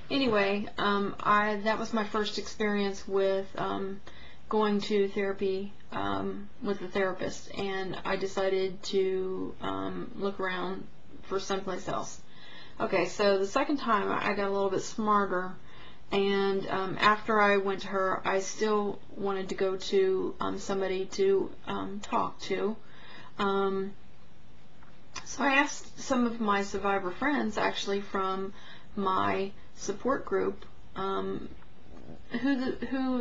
Anyway, that was my first experience with going to therapy with a therapist, and I decided to look around for someplace else. Okay, so the second time I got a little bit smarter, and after I went to her, I still wanted to go to somebody to talk to. So I asked some of my survivor friends, actually from my support group, who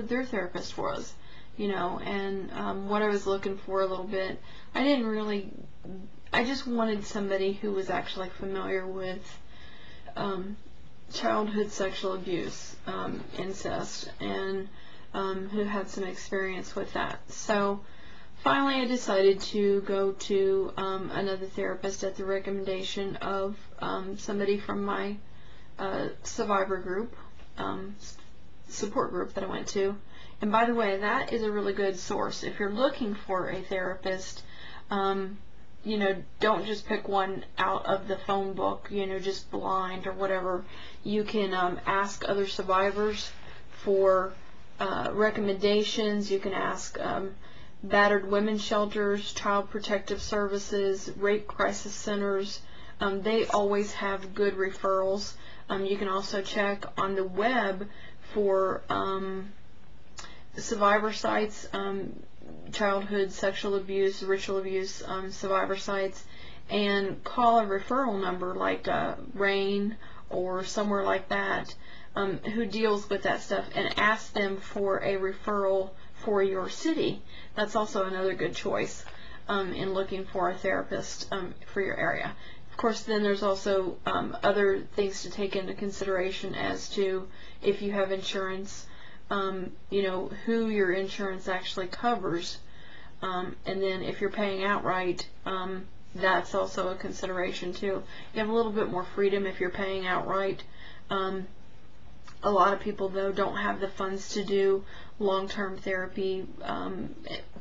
their therapist was, and what I was looking for a little bit. I just wanted somebody who was actually familiar with childhood sexual abuse, incest, and who had some experience with that. So finally I decided to go to another therapist at the recommendation of somebody from my survivor group, support group that I went to. And by the way, that is a really good source. If you're looking for a therapist, don't just pick one out of the phone book, just blind or whatever. You can ask other survivors for recommendations. You can ask battered women's shelters, child protective services, rape crisis centers. They always have good referrals. You can also check on the web for survivor sites, childhood sexual abuse, ritual abuse survivor sites, and call a referral number like RAINN or somewhere like that who deals with that stuff, and ask them for a referral for your city. That's also another good choice in looking for a therapist for your area. Of course, then there's also other things to take into consideration as to if you have insurance, who your insurance actually covers, and then if you're paying outright, that's also a consideration too. You have a little bit more freedom if you're paying outright. A lot of people, though, don't have the funds to do long-term therapy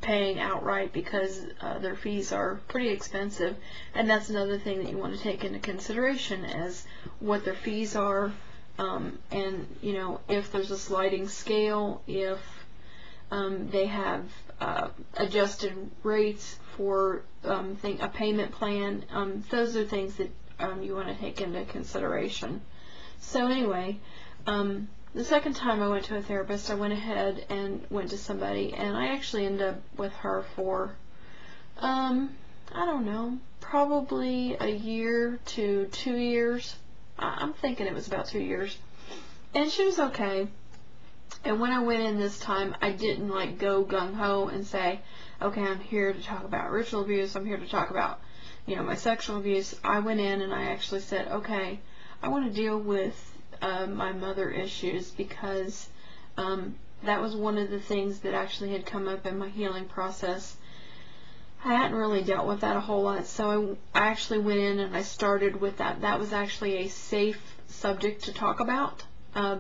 paying outright because their fees are pretty expensive, and that's another thing that you want to take into consideration as what their fees are, and if there's a sliding scale, if they have adjusted rates for a payment plan. Those are things that you want to take into consideration. So anyway, the second time I went to a therapist, I went ahead and went to somebody, and I actually ended up with her for, I don't know, probably a year to 2 years. I'm thinking it was about 2 years. And she was okay. And when I went in this time, I didn't go gung-ho and say, okay, I'm here to talk about ritual abuse, I'm here to talk about, my sexual abuse. I went in and I actually said, okay, I want to deal with my mother issues, because that was one of the things that actually had come up in my healing process. I hadn't really dealt with that a whole lot, so I actually went in and I started with that. That was actually a safe subject to talk about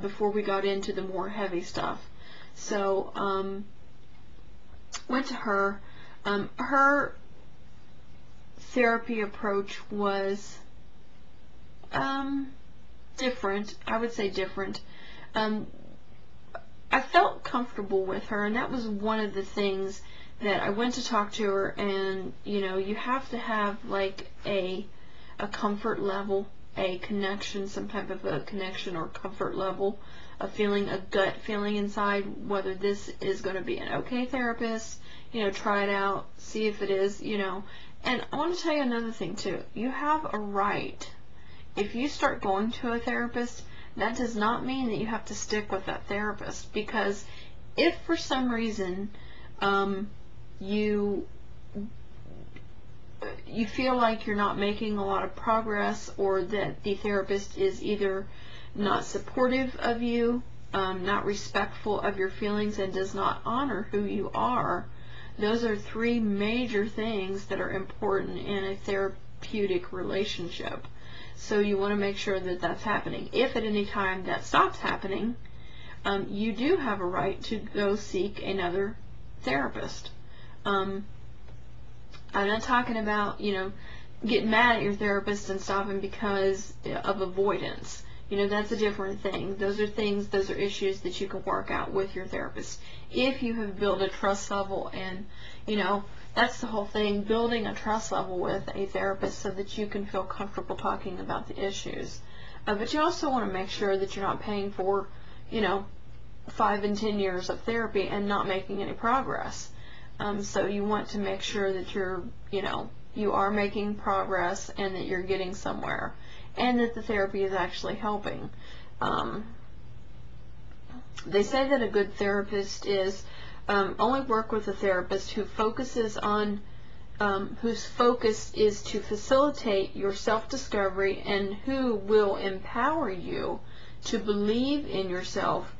before we got into the more heavy stuff. So went to her. Her therapy approach was different. I would say different. I felt comfortable with her, and that was one of the things that I went to talk to her, and you have to have a comfort level, a connection, some type of a connection or comfort level, a feeling, a gut feeling inside whether this is going to be an okay therapist. Try it out, see if it is, And I want to tell you another thing too. You have a right. If you start going to a therapist, that does not mean that you have to stick with that therapist, because if for some reason you feel like you're not making a lot of progress, or that the therapist is either not supportive of you, not respectful of your feelings, and does not honor who you are, those are three major things that are important in a therapeutic relationship. So you want to make sure that that's happening. If at any time that stops happening, you do have a right to go seek another therapist. I'm not talking about, getting mad at your therapist and stopping because of avoidance. You know, that's a different thing. Those are issues that you can work out with your therapist. If you have built a trust level, and, you know, that's the whole thing, building a trust level with a therapist so that you can feel comfortable talking about the issues. But you also want to make sure that you're not paying for, you know, 5 and 10 years of therapy and not making any progress. So you want to make sure that you're, you know, you are making progress and that you're getting somewhere, and that the therapy is actually helping. They say that a good therapist is only work with a therapist who focuses on whose focus is to facilitate your self-discovery and who will empower you to believe in yourself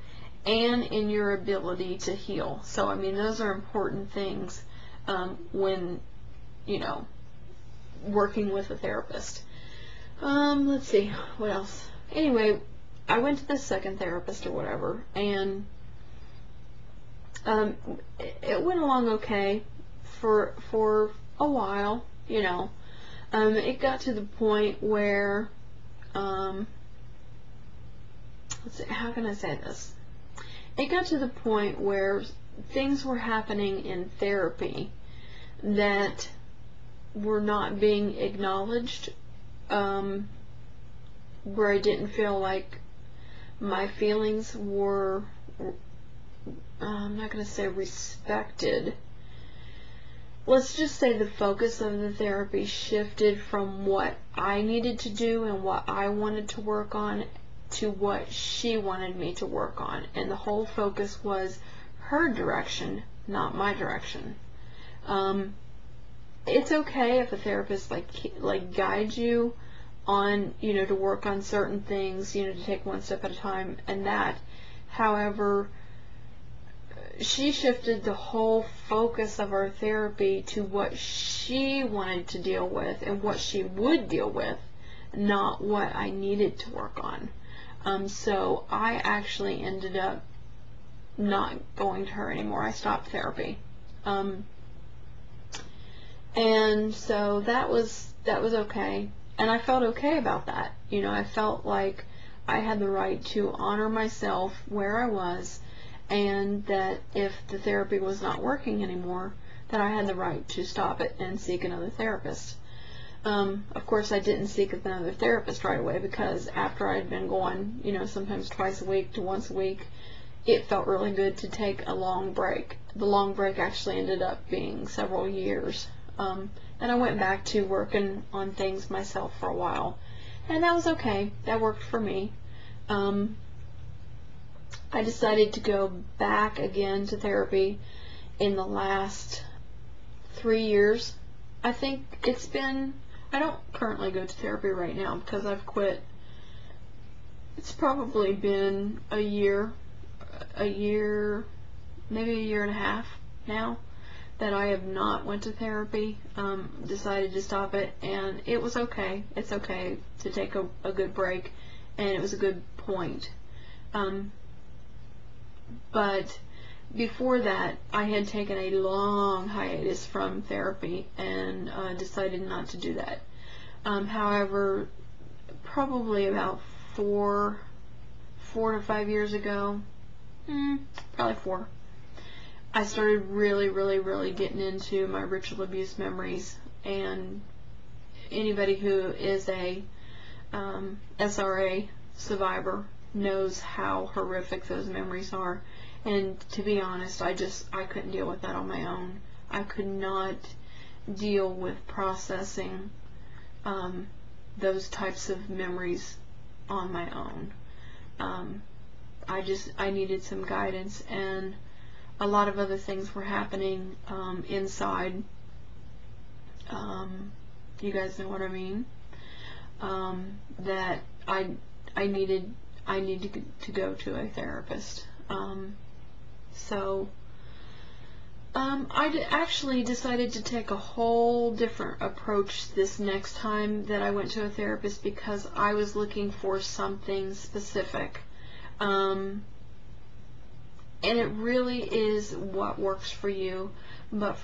and in your ability to heal. So, I mean, those are important things when, you know, working with a therapist. Let's see, what else? Anyway, I went to the second therapist or whatever, and it went along okay for a while, you know. It got to the point where, let's see, how can I say this? It got to the point where things were happening in therapy that were not being acknowledged, where I didn't feel like my feelings were, I'm not going to say respected. Let's just say the focus of the therapy shifted from what I needed to do and what I wanted to work on to what she wanted me to work on, and the whole focus was her direction, not my direction. It's okay if a therapist like guides you on, you know, to work on certain things, you know, to take one step at a time and that. However, she shifted the whole focus of our therapy to what she wanted to deal with and what she would deal with, not what I needed to work on. So I actually ended up not going to her anymore. I stopped therapy. And so that was okay. And I felt okay about that. You know, I felt like I had the right to honor myself where I was, and that if the therapy was not working anymore, that I had the right to stop it and seek another therapist. Of course, I didn't seek another therapist right away, because after I had been going, you know, sometimes twice a week to once a week, it felt really good to take a long break. The long break actually ended up being several years. And I went back to working on things myself for a while, and that was okay. That worked for me. I decided to go back again to therapy in the last 3 years. I think it's been, I don't currently go to therapy right now because I've quit. It's probably been a year, maybe a year and a half now that I have not went to therapy. Decided to stop it, and it was okay. It's okay to take a good break, and it was a good point. But before that, I had taken a long hiatus from therapy and decided not to do that. However, probably about 4 to 5 years ago, probably 4, I started really getting into my ritual abuse memories. And anybody who is a SRA survivor knows how horrific those memories are. And to be honest, I couldn't deal with that on my own. I could not deal with processing those types of memories on my own. I needed some guidance, and a lot of other things were happening inside. You guys know what I mean? That I needed to go to a therapist. So I actually decided to take a whole different approach this next time that I went to a therapist, because I was looking for something specific. And it really is what works for you. But for